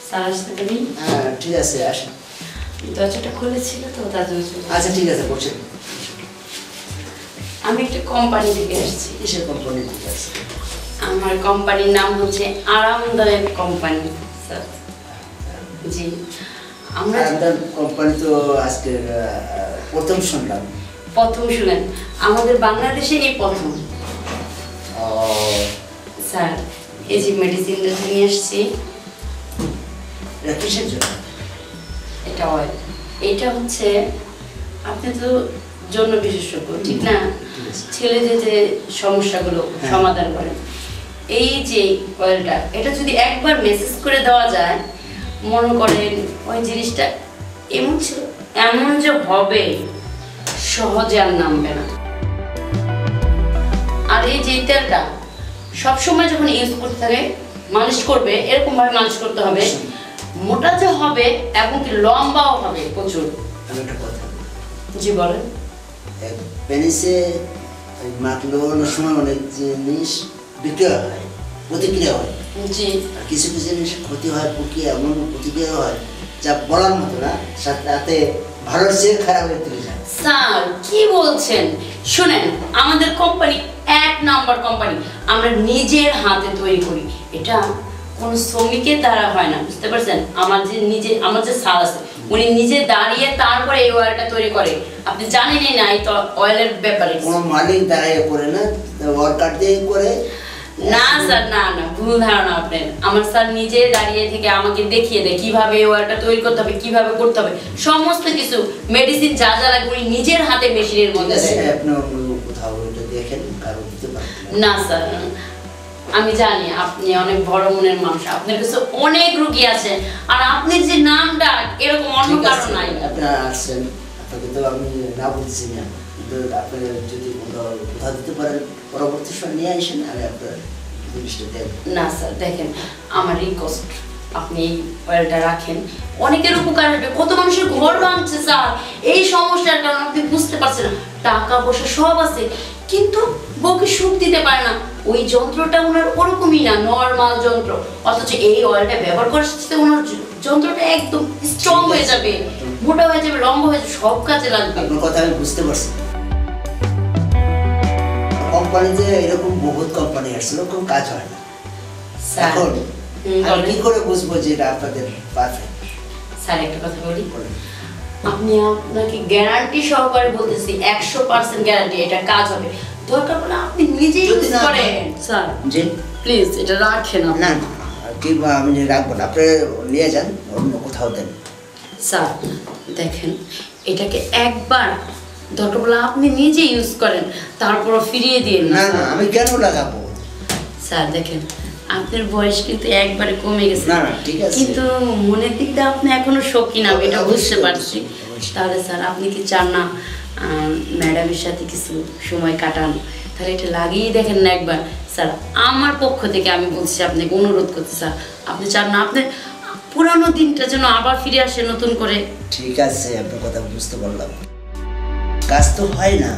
Sir আসতে পারি? হ্যাঁ ঠিক আছে, আসেন। দরজাটা খুলেছিল তো দাদু। আচ্ছা ঠিক আছে, বসেন। আমি একটা কোম্পানি থেকে আসছি। কিসের কোম্পানি থেকে আসছে? আমার কোম্পানির নাম হচ্ছে আরামদায়ক কোম্পানি স্যার। জি, আমরা আপনার কোম্পানি তো আজকে প্রথম শুনলাম। প্রথম শুনেন, আমাদের বাংলাদেশে এই প্রথম। ও স্যার এই যে মেডিসিনটা নিয়ে আসছি, এটা কিসের জন্য? এটা অয়েল। এটা হচ্ছে, আপনি তো জন্য বিশেষজ্ঞ ঠিক না, ছেলেদের যে সমস্যাগুলো সমাধান করেন। এই যে অয়েলটা, এটা যদি একবার মেসেজ করে দেওয়া যায়, মনে করেন ওই জিনিসটা এমন ছিল এমন যে হবে, সহজে আর নামবে না। আর এই যে তেলটা সবসময় যখন ইউজ করতে থাকে, মালিশ করবে, এরকম ভাবে মালিশ করতে হবে, মোটা যে হবে এবং কি লম্বাও হবে প্রচুর। আমি একটা কথা, জি বলেন। পেনিসে মাখলে অনেক সময় অনেক জিনিস বিক্রিয়া হয়, প্রতিক্রিয়া হয়। জি, আর কিছু কিছু জিনিস ক্ষতি হয়, প্রক্রিয়া এমন প্রতিক্রিয়া হয় যা বলার মতো না, তাতে ভালো চেয়ে খারাপের দিকে যায়। স্যার কি বলছেন? শুনেন, আমাদের কোম্পানি 1 নাম্বার কোম্পানি, আমরা নিজের হাতে তৈরি করি। এটা কোন শ্রমিকের দ্বারা হয় না, বুঝতে পারছেন? আমার যে স্যার আছে, উনি নিজে দাঁড়িয়ে তারপরে এই অয়েলটা তৈরি করে। আপনি জানেনই না এই তো অয়েলের ব্যাপারে। কোনো মালিক দাঁড়িয়ে করে না, ওয়ার্কার দিয়ে করে না স্যার, না না, ভুল ধারণা আপনার। আমার স্যার নিজে দাঁড়িয়ে থেকে আমাকে দেখিয়ে দেয় কিভাবে এই অয়েলটা তৈরি করতে হবে, কিভাবে করতে হবে, সমস্ত কিছু মেডিসিন যা যা লাগবে উনি নিজের হাতে মেশিনের মধ্যে দেয়। আপনি কোথাও ওইটা দেখেন, কারো দিতে পারেন না স্যার, আমি জানি আপনি অনেক বড় মনের মানুষ, আপনার কাছে অনেক রোগী আছে, আর আপনার যে নামটা এরকম অন্য কারণ নাই। আপনারা আসছেন, আপনাকে তো আমি না বলছি না, কিন্তু আপনি যদি কোথাও দিতে পারেন পরবর্তী সময় নিয়ে আসেন, আমি আপনার জিনিসটা দেন। না স্যার দেখেন, আমার রিকোয়েস্ট, আপনি এই অয়েলটা রাখেন, অনেকের উপকার হবে। কত মানুষের ঘর ভাঙছে স্যার এই সমস্যার কারণে। আপনি বুঝতে পারছেন না, টাকা পয়সা সব আছে কিন্তু বউকে সুখ দিতে পারে না। ওই যন্ত্রটা ওনার ওরকমই না, নর্মাল যন্ত্র, অথচ এই অয়েলটা ব্যবহার করার সাথে ওনার যন্ত্রটা একদম স্ট্রং হয়ে যাবে, মোটা হয়ে যাবে, লম্বা হয়ে যাবে, সব কাজে লাগবে। আপনার কথা আমি বুঝতে পারছি। কোম্পানিতে এরকম বহুত কোম্পানি আসছে, এরকম কাজ হয় না। এখন আমি কি করে বুঝবো যে এটা আপনাদের পারফেক্ট? স্যার একটা কথা বলি, আমি আপনাকে গ্যারান্টি সহকারে বলতেছি, 100% গ্যারান্টি এটা কাজ হবে। দরকার পড়লে আপনি নিজেই ইউজ করেন। স্যার জি প্লিজ এটা রাখেন। না না, কিংবা আমি রাখবো না, আপনি নিয়ে যান, অন্য কোথাও দেন। স্যার দেখেন, এটাকে একবার দরকার পড়লে আপনি নিজে ইউজ করেন, তারপর ফিরিয়ে দিন। না না, আমি কেন লাগাবো? স্যার দেখেন, আপনার বয়স কিন্তু একবারে কমে গেছে, না না ঠিক আছে, কিন্তু মনের দিক দিয়ে আপনি এখনো শৌখিন, আমি এটা বুঝতে পারছি। তাহলে স্যার আপনি কি চান না ম্যাডামের সাথে কিছু সময় কাটান? তাহলে এটা লাগিয়ে দেখেন না একবার। স্যার আমার পক্ষ থেকে আমি বলছি, আপনাকে অনুরোধ করতে, স্যার আপনি চান না আপনার পুরানো দিনটা যেন আবার ফিরে আসে নতুন করে? ঠিক আছে, আপনার কথা বুঝতে পারলাম। কাজ তো হয় না,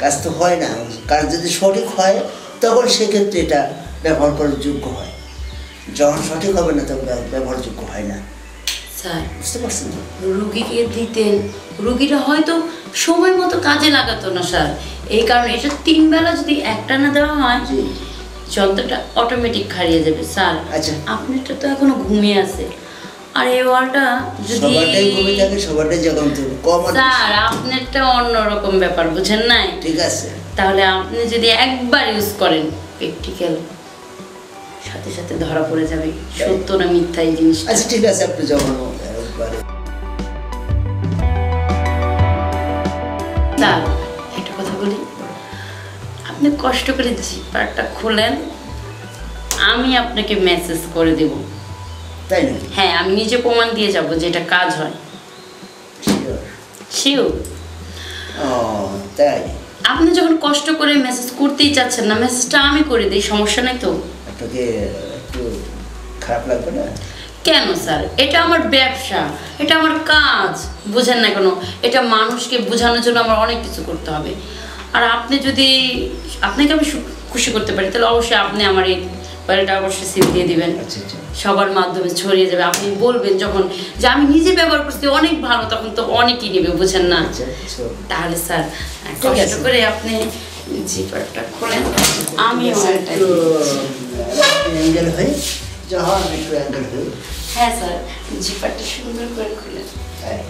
কাজ তো হয় না, কাজ যদি সঠিক হয় তখন সেক্ষেত্রে এটা ব্যবহার করার যোগ্য হয়, যখন সঠিক হবে না তখন ব্যবহারযোগ্য হয় না। স্যার বুঝতে পারছেন? রুগীকে দিতেন, রুগীরা হয়তো সময় মতো কাজে লাগাতো না স্যার। এই কারণে এটা 3 বেলা যদি একটানা দেওয়া হয়, যন্ত্রটা অটোমেটিক হারিয়ে যাবে। স্যার আচ্ছা, আপনারটা তো এখনো ঘুমিয়ে আছে, আর এই ওয়ালটা যদি সবারটাই ঘুমে থাকে, সবারটাই যখন কম। স্যার আপনারটা অন্যরকম ব্যাপার, বুঝেন নাই? ঠিক আছে, তাহলে আপনি যদি একবার ইউজ করেন, প্র্যাকটিক্যাল সাথে সাথে ধরা পড়ে যাবে সত্য না মিথ্যা এই জিনিসটা। আচ্ছা ঠিক আছে, আপনি যখন একবারে। স্যার একটা কথা বলি, আপনি কষ্ট করে জিপারটা খুলেন, আমি আপনাকে মেসেজ করে দেব। তাই নাকি? হ্যাঁ, আমি নিজে প্রমাণ দিয়ে যাব যে এটা কাজ হয়। শিওর? ও তাই? আপনি যখন কষ্ট করে মেসেজ করতেই চাচ্ছেন না, মেসেজটা আমি করে দিই, সমস্যা নেই তো? আপনাকে একটু খারাপ লাগবে না? কেন স্যার, এটা আমার ব্যবসা, এটা আমার কাজ, বুঝেন না কেন? এটা মানুষকে বোঝানোর জন্য আমার অনেক কিছু করতে হবে। আর আপনি যদি আপনাকে আমি খুশি করতে পারি, তাহলে অবশ্যই আপনি আমার এই অয়েলটা অবশ্যই সিল দিয়ে দিবেন। আচ্ছা আচ্ছা সবার মাধ্যমে ছড়িয়ে যাবে। আপনি বলবেন যখন যে আমি নিজে ব্যবহার করছি অনেক ভালো, তখন তো অনেকই নেবে, বুঝেন না? আচ্ছা আচ্ছা তাহলে স্যার ঠিক কষ্ট আছে। করে আপনি জিপারটা খোলেন, আমি অয়েলটা একটু দিচ্ছি। অ্যাঙ্গেল হয়ে যখন একটু অ্যাঙ্গেল হয়ে হ্যাঁ স্যার, জিপারটা সুন্দর করে খুলেন। হ্যাঁ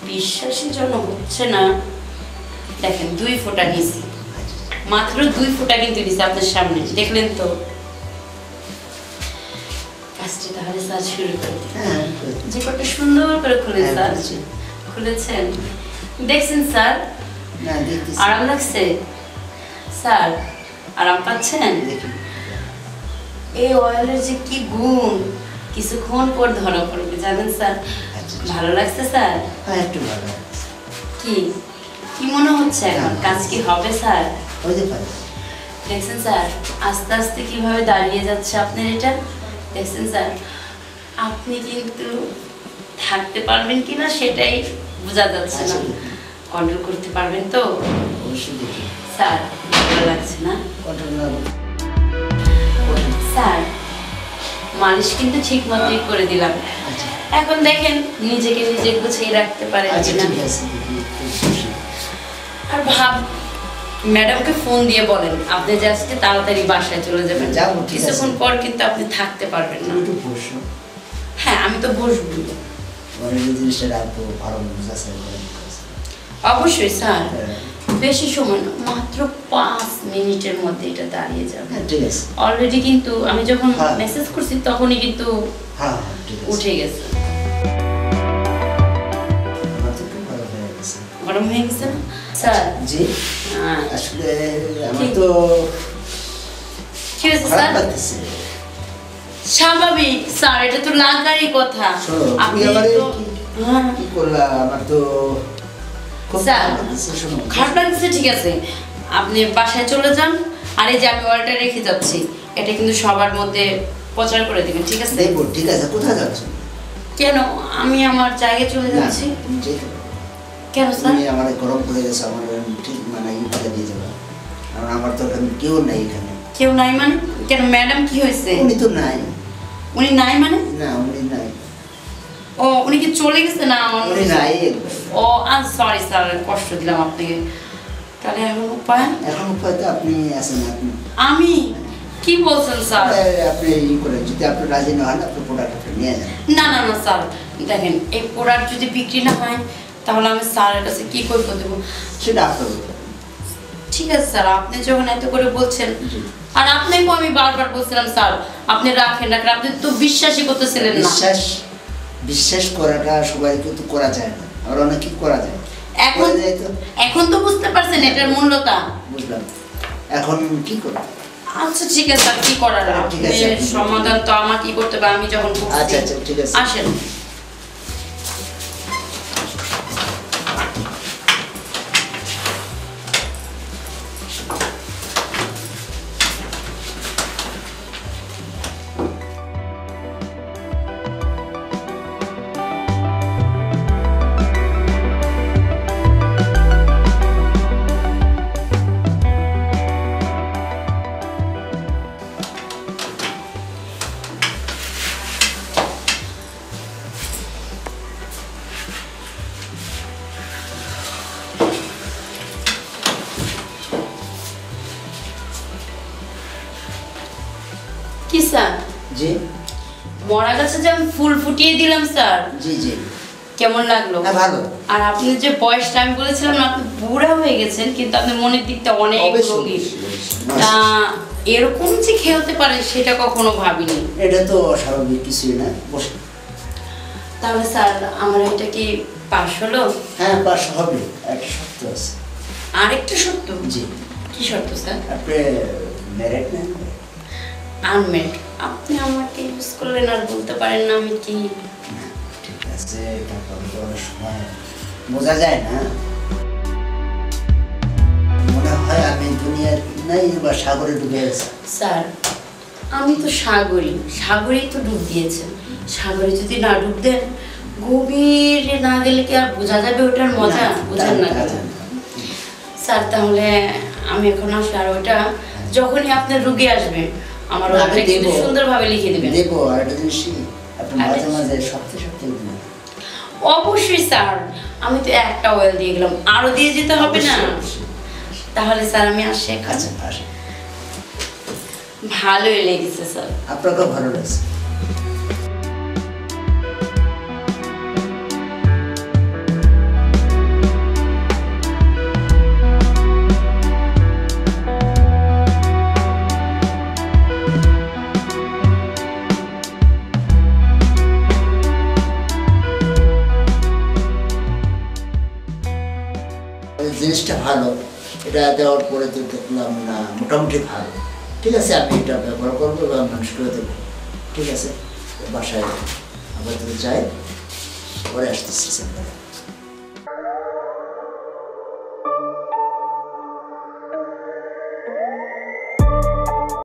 বিশ্বাসের জন্য হচ্ছে না, দেখেন 2 ফোঁটা নিয়েছি, মাত্র 2 ফোঁটা কিন্তু নিয়েছি আপনার সামনে, দেখলেন তো? কাজটি তাহলে স্যার শুরু করে দিন। হ্যাঁ জিপারটা সুন্দর করে খুলে হ্যাঁ, স্যার, খুলেছি। খুলেছেন, দেখছেন স্যার? না দেখতেছি আরাম লাগছে স্যার? আরাম পাচ্ছেন? দেখি এই অয়েলের যে কি গুণ কিছুক্ষণ পর ধরা পড়বে, জানেন স্যার? আচ্ছা ভালো লাগছে স্যার? হ্যাঁ একটু ভালো কি কি মনে হচ্ছে এখন? কাজ কি হবে স্যার? হতে পারে দেখছেন স্যার আস্তে আস্তে কিভাবে দাঁড়িয়ে যাচ্ছে আপনার এটা? দেখছেন স্যার আপনি কিন্তু থাকতে পারবেন কিনা সেটাই বোঝা যাচ্ছে না। কন্ট্রোল করতে পারবেন তো? অবশ্যই দেখি স্যার ভালো লাগছে না কন্ট্রোল না স্যার? মালিশ কিন্তু ঠিক মতোই করে দিলাম। আচ্ছা এখন দেখেন নিজেকে নিজে গুছিয়ে রাখতে পারেন আচ্ছা কিনা। ঠিক আছে দেখি আর ভাব ম্যাডামকে ফোন দিয়ে বলেন আপনি যে আজকে তাড়াতাড়ি বাসায় চলে যাবেন, যাবো, ঠিক আছে। কিছুক্ষণ পর কিন্তু আপনি থাকতে পারবেন না। একটু বসো হ্যাঁ আমি তো বসবো, মানে এই জিনিসটা রাখবো ভালো বুঝাচ্ছে অবশ্যই স্যার। হ্যাঁ বেশি সময় না, মাত্র 5 মিনিটের মধ্যে এটা দাঁড়িয়ে যাবে। ঠিক আছে অলরেডি কিন্তু আমি যখন হ্যাঁ। মেসেজ করছি তখনই কিন্তু হ্যাঁ হ্যাঁ ঠিক আছে উঠে গেছে। আমার তো খুব ভালো হয়ে গেছে গরম হয়ে গেছে না স্যার? জি হ্যাঁ। আসলে আমার কি? তো কি হয়েছে খারাপ স্যার? লাগতেছে স্বাভাবিক স্যার, এটা তো লাগারই কথা। শোনো, আপনি তুমি আমারে তো হ্যাঁ কি করলাম আমার তো খুব স্যার, খারাপ লাগতেছে শোনো খারাপ লাগছে, ঠিক আছে আপনি বাসায় চলে যান। আর এই যে আমি অয়েলটা রেখে যাচ্ছি, এটা কিন্তু সবার মধ্যে প্রচার করে দিবেন, ঠিক আছে? দেখবো ঠিক আছে কোথায় যাচ্ছ কেন? আমি আমার জায়গায় চলে না, যাচ্ছি। তুমি যেতে পারো। কেন স্যার? তুমি আমার গরম করে গেছো আমার ঠিক মানে ই করে দিয়ে যাবে কারণ আমার তো এখানে কেউ নাই এখানে কেউ নাই মানে? কেন ম্যাডাম কি হয়েছে? উনি তো নাই উনি নাই মানে? না উনি নাই ও উনি কি চলে গেছে না? উনি নাই একবার ও সরি স্যার, কষ্ট দিলাম আপনাকে। তাহলে এখন উপায়? এখন উপায় তো আপনি আছেন আপনি আমি কি বলছেন স্যার? আপনি ই করে যদি আপনি রাজি না হন আপনি প্রোডাক্টটা নিয়ে যান না না না স্যার, দেখেন এই প্রোডাক্ট যদি বিক্রি না হয় তাহলে আমি স্যারের কাছে কি করবো দেবো? সেটা আপনার ব্যাপার। ঠিক আছে স্যার, আপনি যখন এত করে বলছেন, জি। আর আপনাকেও আমি বারবার বলছিলাম স্যার আপনি রাখেন রাখেন, আপনি তো বিশ্বাসই করতেছিলেন না। বিশ্বাস করাটা সবাই কিন্তু করা যায় না আবার অনেক কি করা যায় এখন করা যায় তো এখন তো বুঝতে পারছেন এটার মূল্যটা। বুঝলাম এখন কি করব আচ্ছা ঠিক আছে, আর কি করার? ঠিক আপনি আছে, আপনি- সমাধান তো আমাকেই করতে হবে, আমি যখন বুঝছি। আচ্ছা আচ্ছা ঠিক আছে আসেন। কি স্যার? জি মরা গাছে যে আমি ফুল ফুটিয়ে দিলাম স্যার, জি জি কেমন লাগলো? হ্যাঁ ভালো আর আপনি যে বয়সটা আমি বলেছিলাম না আপনি বুড়া হয়ে গেছেন, কিন্তু আপনি মনের দিকটা অনেক অবশ্যই, রোগী। অবশ্যই। তা এরকম যে খেয়ে হতে পারে সেটা কখনো ভাবিনি। এটা তো অস্বাভাবিক কিছুই না বসে তাহলে স্যার আমার এটা কি পাস হলো? হ্যাঁ পাশ হবে একটা শর্ত আছে আরেকটা শর্ত? জি কি শর্ত স্যার? আপনি ম্যারেড না আনমেড। আপনি আমাকে ইউজ করলেন আর বলতে পারেন না আমি কি? ঠিক আছে তারপরে তো অনেক সময় বোঝা যায় না মনে হয় আমি দুনিয়ার নাই বা সাগরে ডুবে গেছি স্যার আমি তো সাগরেই তো ডুব দিয়েছেন। সাগরে যদি না ডুব দেন, গভীরে না গেলে কি আর বোঝা যাবে ওটার মজা? বুঝেন না কেন? স্যার তাহলে আমি এখন আসলে আর ওটা যখনই আপনার রুগী আসবে আমার না, আমি অয়েলটা কিন্তু দেবো। সুন্দরভাবে লিখে দিবেন। দেবো। আর একটা জিনিস কি, আপনি মাঝে আচ্ছা। মাঝে সপ্তাহে সপ্তাহে দিবেন। অবশ্যই স্যার, আমি তো একটা অয়েল দিয়ে গেলাম, আরো দিয়ে যেতে হবে না? অবশ্যই, অবশ্যই। তাহলে স্যার আমি আসি এখন। আচ্ছা আসেন। ভালোই লেগেছে স্যার। আপনাকেও ভালো লাগছে। এই জিনিসটা ভালো, এটা দেওয়ার পরে তো দেখলাম না মোটামুটি ভালো। ঠিক আছে, আমি এটা ব্যবহার করবো এবং মানুষকে দেবো। ঠিক আছে, বাসায় আবার যাই, পরে আসতেছি।